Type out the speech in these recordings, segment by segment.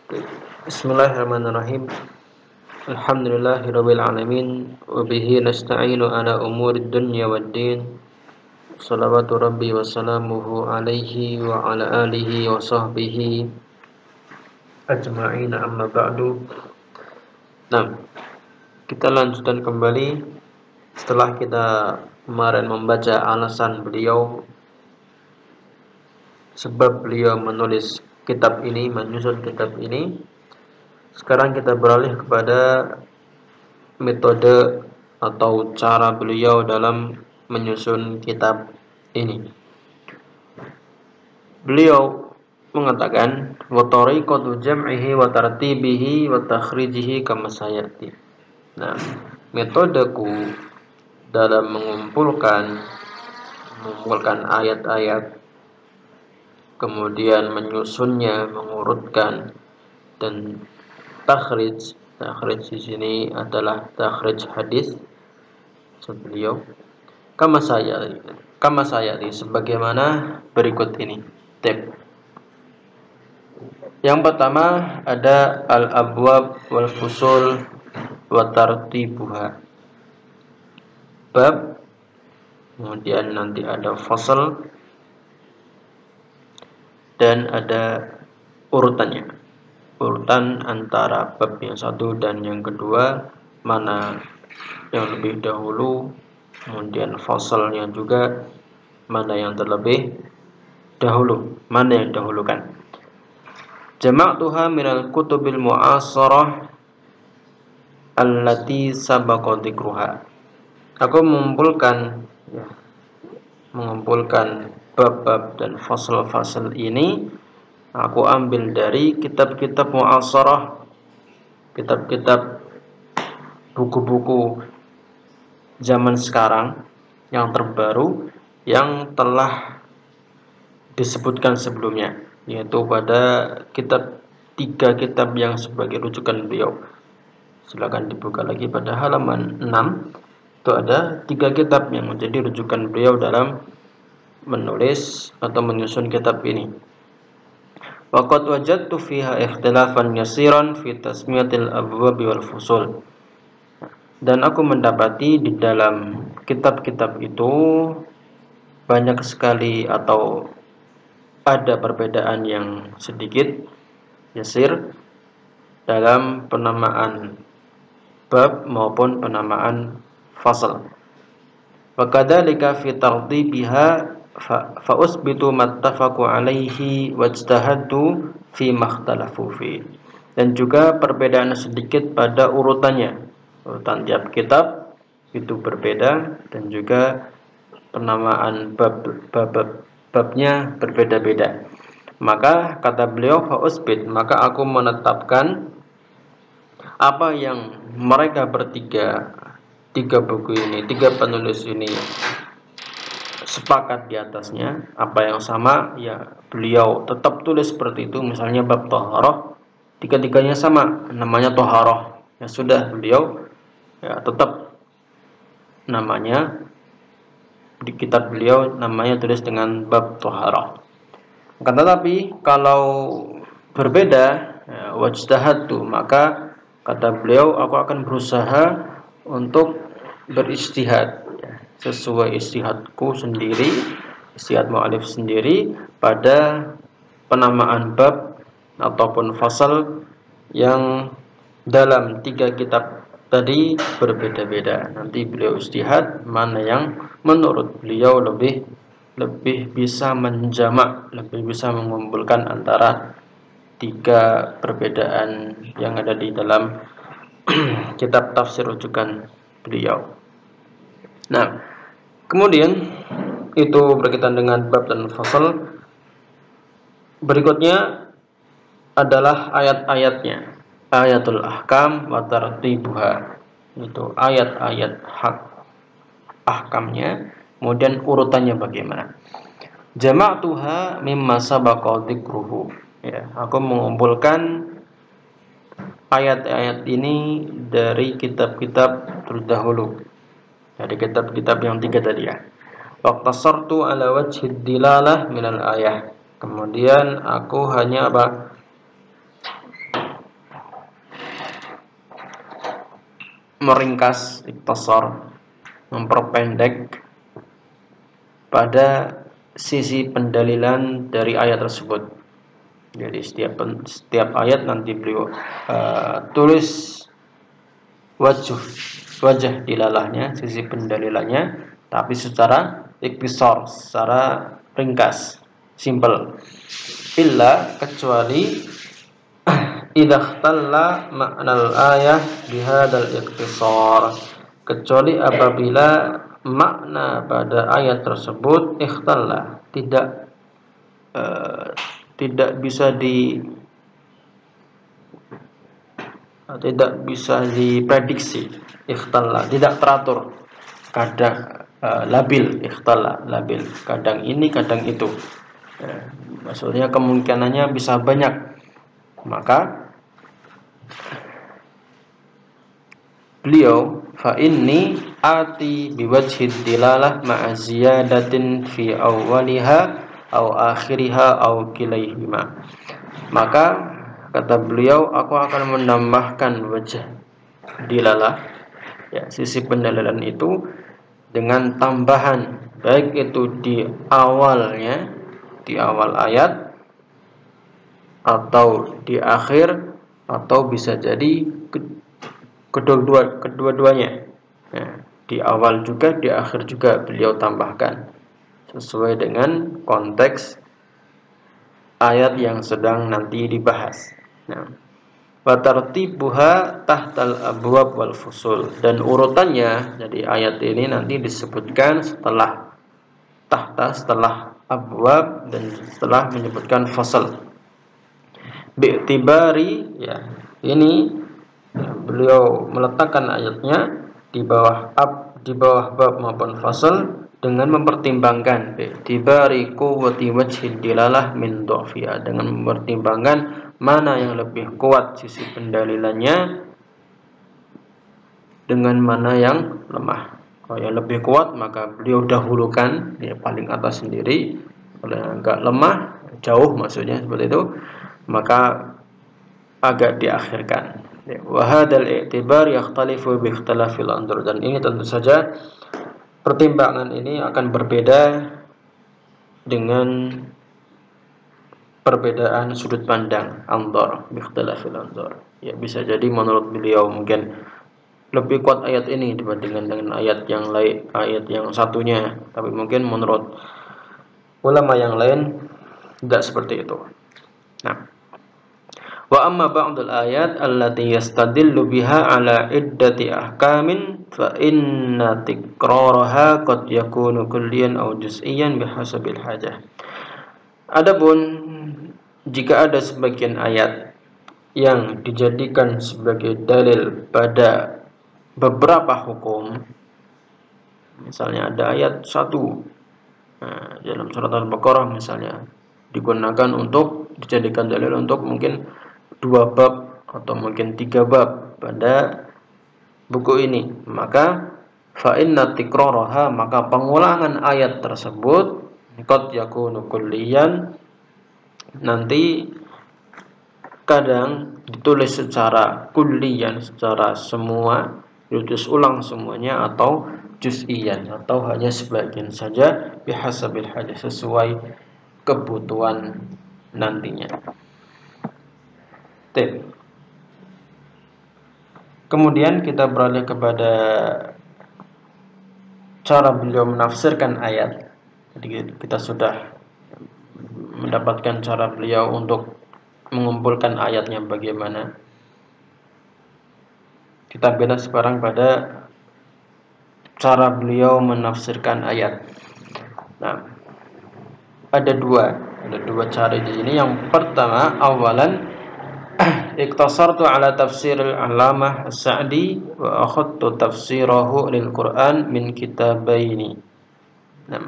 Bismillahirrahmanirrahim. Alhamdulillahirabbil alamin wa bihi nasta'inu ala umuri dunya waddin. Shalawatu rabbi wa salamuhu alaihi wa ala alihi wa sahbihi ajma'in, amma ba'du. Nah, kita lanjutkan kembali setelah kita kemarin membaca alasan beliau, sebab beliau menulis kitab ini, menyusun kitab ini. Sekarang kita beralih kepada metode atau cara beliau dalam menyusun kitab ini. Beliau mengatakan wa tariqatu jam'ihi wa tartibihi wa takhrijihi kama sayati. Nah, metodeku dalam mengumpulkan ayat-ayat, kemudian menyusunnya, mengurutkan, dan takhrij di sini adalah takhrij hadis beliau kama saya sebagaimana berikut ini. Yang pertama ada al-abwab wal fusul wa tartibuha, bab, kemudian nanti ada fasal dan ada urutannya, urutan antara bab yang satu dan yang kedua, mana yang lebih dahulu, kemudian fasalnya juga mana yang terlebih dahulu, mana yang dahulukan. Jama'tuha minal kutubil mu'asarah allati sabaqa dzikruha. Aku mengumpulkan bab-bab dan fasal-fasal ini aku ambil dari kitab-kitab mu'asarah, kitab-kitab buku-buku zaman sekarang yang terbaru yang telah disebutkan sebelumnya, yaitu pada tiga kitab yang sebagai rujukan beliau. Silakan dibuka lagi pada halaman 6. Itu ada 3 kitab yang menjadi rujukan beliau dalam menulis atau menyusun kitab ini. Waqad wajadtu fiha ikhtilafan yasiran fi tasmiyatil abwab wal fusul. Dan aku mendapati di dalam kitab-kitab itu banyak sekali atau ada perbedaan yang sedikit yasir dalam penamaan bab maupun penamaan fasal. Wa kadzalika fi tartibiha fa usbitu mattafaqu alaihi wajtahadtu fi makhtalafu fi. Dan juga perbedaan sedikit pada urutannya. Urutan tiap kitab itu berbeda, dan juga penamaan babnya berbeda-beda. Maka kata beliau fa usbit, maka aku menetapkan apa yang mereka bertiga, 3 buku ini, 3 penulis ini sepakat di atasnya, apa yang sama, ya beliau tetap tulis seperti itu. Misalnya bab taharah, 3-tiganya sama, namanya taharah, ya sudah, beliau ya tetap namanya di kitab beliau namanya tulis dengan bab taharah. Tetapi kalau berbeda, ya, wajtahadtu, maka kata beliau aku akan berusaha untuk beristihad, ya, sesuai istihadku sendiri, istihad mu'alif sendiri pada penamaan bab ataupun fasal yang dalam 3 kitab tadi berbeda-beda. Nanti beliau istihad mana yang menurut beliau lebih bisa menjamak, lebih bisa mengumpulkan antara 3 perbedaan yang ada di dalam kitab tafsir rujukan beliau. Nah, kemudian itu berkaitan dengan bab dan fasal. Berikutnya adalah ayat-ayatnya, ayatul ahkam wa tartibuha, itu ayat-ayat ahkamnya, kemudian urutannya bagaimana. Jama'tuha mimma sabaqa dzikruhu, ya, aku mengumpulkan ayat-ayat ini dari kitab-kitab terdahulu, dari kitab-kitab yang 3 tadi, ya. Waqtasartu ala wajhid dilalah minal ayah, kemudian aku hanya meringkas, ikhtasar, memperpendek pada sisi pendalilan dari ayat tersebut. Jadi setiap ayat nanti beliau tulis wajah dilalahnya, sisi pendalilannya, tapi secara ikhtisar, secara ringkas, simple. Illa, kecuali idza ikhtalla ma'nal ayah bihadzal ikhtisar, kecuali apabila makna pada ayat tersebut ikhtalla, tidak bisa diprediksi, ikhtalla, tidak teratur, kadang labil, ikhtalla, labil, kadang ini kadang itu, maksudnya kemungkinannya bisa banyak. Maka beliau fa inni ati biwajhid dilalah ma'a ziyadatin fi awwaliha au akhiriha au kilaihima, maka kata beliau, aku akan menambahkan wajah dilalah, ya, sisi pendalilan itu dengan tambahan, baik itu di awalnya, di awal ayat, atau di akhir, atau bisa jadi kedua-duanya, ya, di awal juga, di akhir juga beliau tambahkan sesuai dengan konteks ayat yang sedang nanti dibahas. Nah, wa tartibuha tahtal abwab wal fusul, dan urutannya, jadi ayat ini nanti disebutkan setelah setelah abwab dan setelah menyebutkan fasal. Bi'tibari, ya, ini beliau meletakkan ayatnya di bawah bab maupun fasal dengan mempertimbangkan bi'tibari quwwati wajhid dilalah min du'fiha, dengan mempertimbangkan mana yang lebih kuat sisi pendalilannya dengan mana yang lemah. Kalau yang lebih kuat maka beliau dahulukan, ya, paling atas sendiri. Kalau yang agak lemah, jauh maksudnya seperti itu, maka agak diakhirkan. Wa hadzal i'tibar yakhtalifu bi ikhtilafil anzur, dan ini tentu saja pertimbangan ini akan berbeda dengan perbedaan sudut pandang, anzur, bi ikhtilafil anzur. Ya, bisa jadi menurut beliau mungkin lebih kuat ayat ini dibandingkan dengan ayat yang lain, ayat yang satunya, tapi mungkin menurut ulama yang lain tidak seperti itu. Nah, wa amma ba'dul ayat allati yastadillu biha ala iddati ahkamin fa inna tikraraha qad yakunu kulliyan aw juz'iyan bihasabil hajah. Adapun jika ada sebagian ayat yang dijadikan sebagai dalil pada beberapa hukum, misalnya ada ayat 1 dalam surat Al-Baqarah misalnya digunakan untuk dijadikan dalil untuk mungkin 2 bab atau mungkin 3 bab pada buku ini, maka fa inna tikraraha, maka pengulangan ayat tersebut qad yakunu kulliyan, nanti kadang ditulis secara kulliyan, secara semua, ditulis ulang semuanya, atau juz'iyan, atau hanya sebagian saja, bihasabil hajah, sesuai kebutuhan nantinya. Kemudian kita beralih kepada cara beliau menafsirkan ayat. Jadi kita sudah mendapatkan cara beliau untuk mengumpulkan ayatnya bagaimana. Kita beda sekarang pada cara beliau menafsirkan ayat. Nah, ada dua cara di sini. Yang pertama, awalan iktasartu ala tafsir al-Allamah As-Sa'di wa akhadtu tafsirahu lil Qur'an min kitabaini. Nah,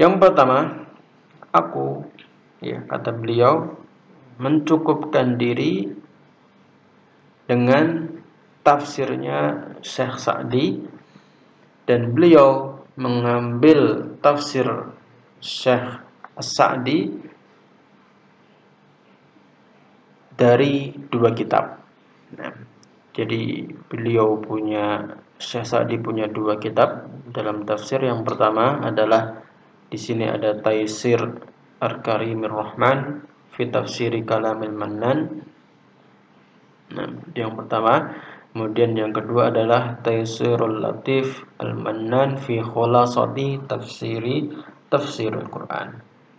yang pertama, aku, ya, kata beliau, mencukupkan diri dengan tafsirnya Syekh Sa'di, dan beliau mengambil tafsir Syekh As-Sa'di dari dua kitab. Nah, jadi Syekh Sa'di punya dua kitab dalam tafsir. Yang pertama adalah di sini ada Taisir Ar-Karimir Rahman fi Tafsiri Kalamil Mannan. Nah, yang pertama. Kemudian yang kedua adalah Taisirul Latif Al-Mannan fi Khulasati Tafsirul Quran.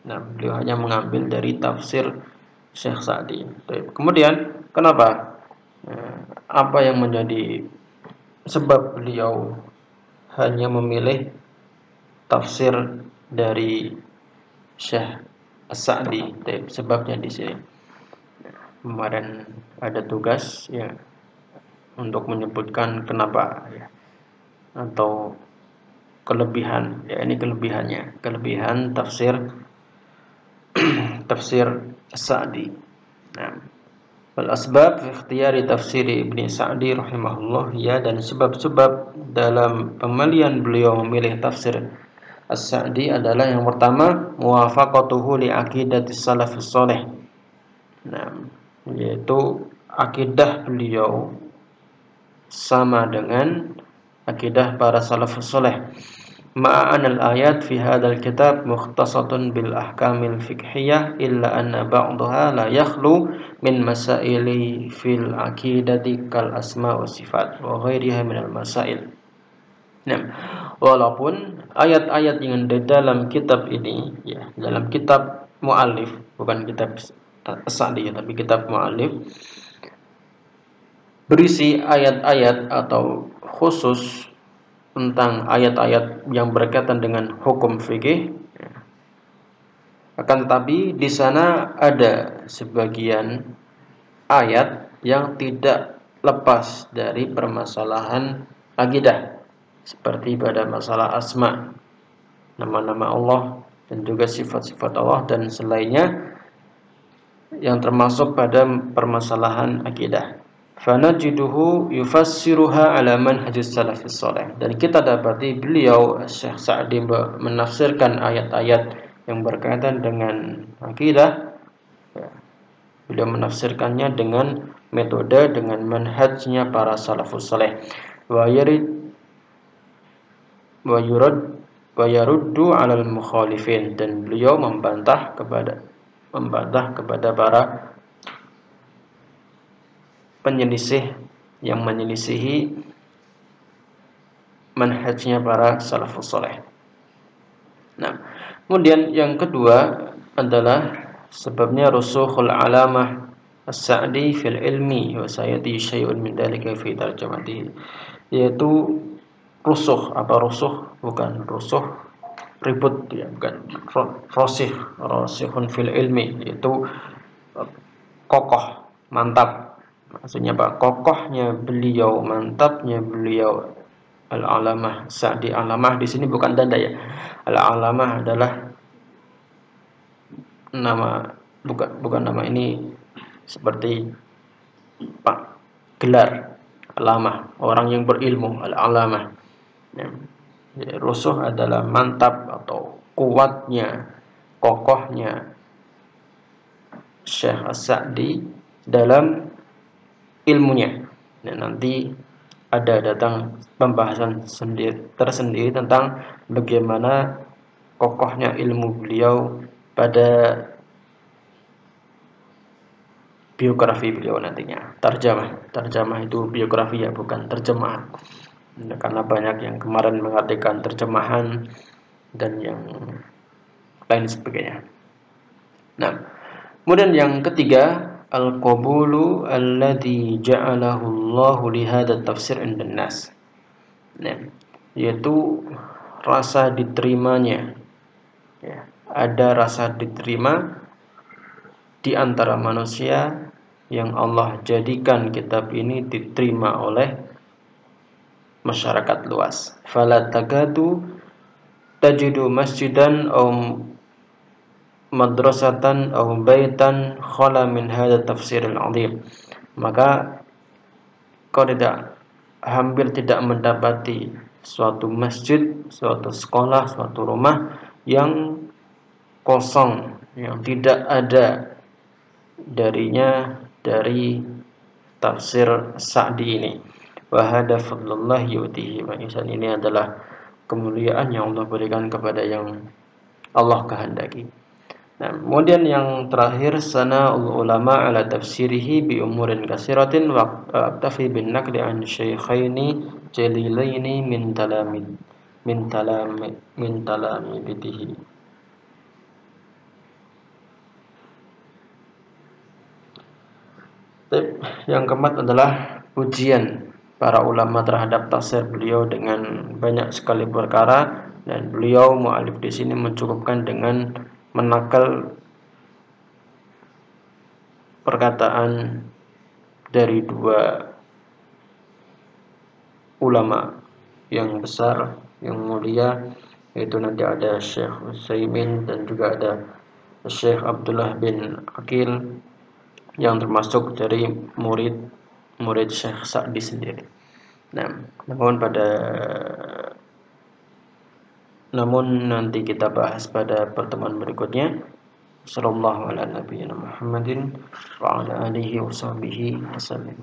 Nah, beliau hanya mengambil dari tafsir Syekh Sa'di. Kemudian kenapa? Apa yang menjadi sebab beliau hanya memilih tafsir dari Syekh Sa'di? Sebabnya di sini. Kemarin ada tugas ya untuk menyebutkan kenapa ya, atau kelebihan ya, ini kelebihan tafsir Sa'di. Nah, al-asbab fi ikhtiyari tafsir Ibnu Sa'di rahimahullah, ya, dan sebab-sebab dalam pemilihan beliau memilih tafsir As-Sa'di adalah yang pertama muwafaqatuhu li aqidatis salafus saleh. Nah, yaitu akidah beliau sama dengan akidah para salafus saleh. Ma'an al-ayat fi hadzal kitab mukhtasatun bil ahkamil fiqhiyah illa anna ba'daha la yakhlu min masaili fil aqidati kal asma wa sifat wa ghairiha min al masail. Nah, walaupun ayat-ayat yang ada dalam kitab ini ya, dalam kitab muallif, bukan kitab As-Sa'di tapi kitab muallif, berisi ayat-ayat atau khusus tentang ayat-ayat yang berkaitan dengan hukum fikih. Akan tetapi di sana ada sebagian ayat yang tidak lepas dari permasalahan akidah, seperti pada masalah asma, nama-nama Allah dan juga sifat-sifat Allah dan selainnya yang termasuk pada permasalahan akidah. Fanajiduhu yufassiruha ala manhajis salafis salih. Dan kita dapati beliau Syekh Sa'di menafsirkan ayat-ayat yang berkaitan dengan akidah. Beliau menafsirkannya dengan metode, dengan manhajnya para salafus salih. Wa yaruddu 'alal mukhalifin, dan beliau membantah kepada para penyelisih yang menyelisihi manhajnya para salafus saleh. Nah, kemudian yang kedua adalah sebabnya rusukhul alamah As-Sa'di fil ilmi wa sayati syai'un min dzalika fi tarjamati, yaitu rusuh. Apa rusuh? Bukan rusuh ribut ya, bukan rasikhun fil ilmi, yaitu kokoh, mantap. Maksudnya Pak, kokohnya beliau, mantapnya beliau Al-Alamah Sa'di. Alamah di sini bukan tanda ya. Al-Alamah adalah nama, bukan nama ini seperti Pak, gelar. Alamah, orang yang berilmu, Al-Alamah. Ya. Rusuh adalah mantap atau kuatnya, kokohnya Syekh As-Sa'di dalam ilmunya. Dan nanti ada datang pembahasan tersendiri tentang bagaimana kokohnya ilmu beliau pada biografi beliau nantinya. Tarjamah itu biografi ya, bukan terjemahan. Karena banyak yang kemarin mengartikan terjemahan dan yang lain sebagainya. Nah, kemudian yang ketiga, al-qabulu alladhi ja'alahu Allahu li hadha tafsir indan nas. Nah, yaitu rasa diterimanya. Ya, ada rasa diterima di antara manusia yang Allah jadikan kitab ini diterima oleh masyarakat luas. Fala tagadu tajidu masjidan madrasatan aw baitan khala min hadha tafsiril azim. Maka kau hampir tidak mendapati suatu masjid, suatu sekolah, suatu rumah yang kosong, yang tidak ada darinya dari tafsir Sa'di ini. Wa hada fadlullah yu'tihi man yasha. Ini adalah kemuliaan yang Allah berikan kepada yang Allah kehendaki. Nah, kemudian yang terakhir sana'ul ulama ala tafsirihi bi umurin kasiratin wa aktafi bin naqli an syaikhaini jalilaini min talamidihi. Yang keempat adalah pujian para ulama terhadap tafsir beliau dengan banyak sekali perkara, dan beliau mu'alif di sini mencukupkan dengan menakal perkataan dari dua ulama yang besar, yang mulia, yaitu nanti ada Syekh Utsaimin dan juga ada Syekh Abdullah bin Aqil yang termasuk dari murid Syekh Sa'di sendiri. Nah, namun nanti kita bahas pada pertemuan berikutnya. Sallallahu ala nabiyyina Muhammadin wa ala alihi wa sahbihi wasallam.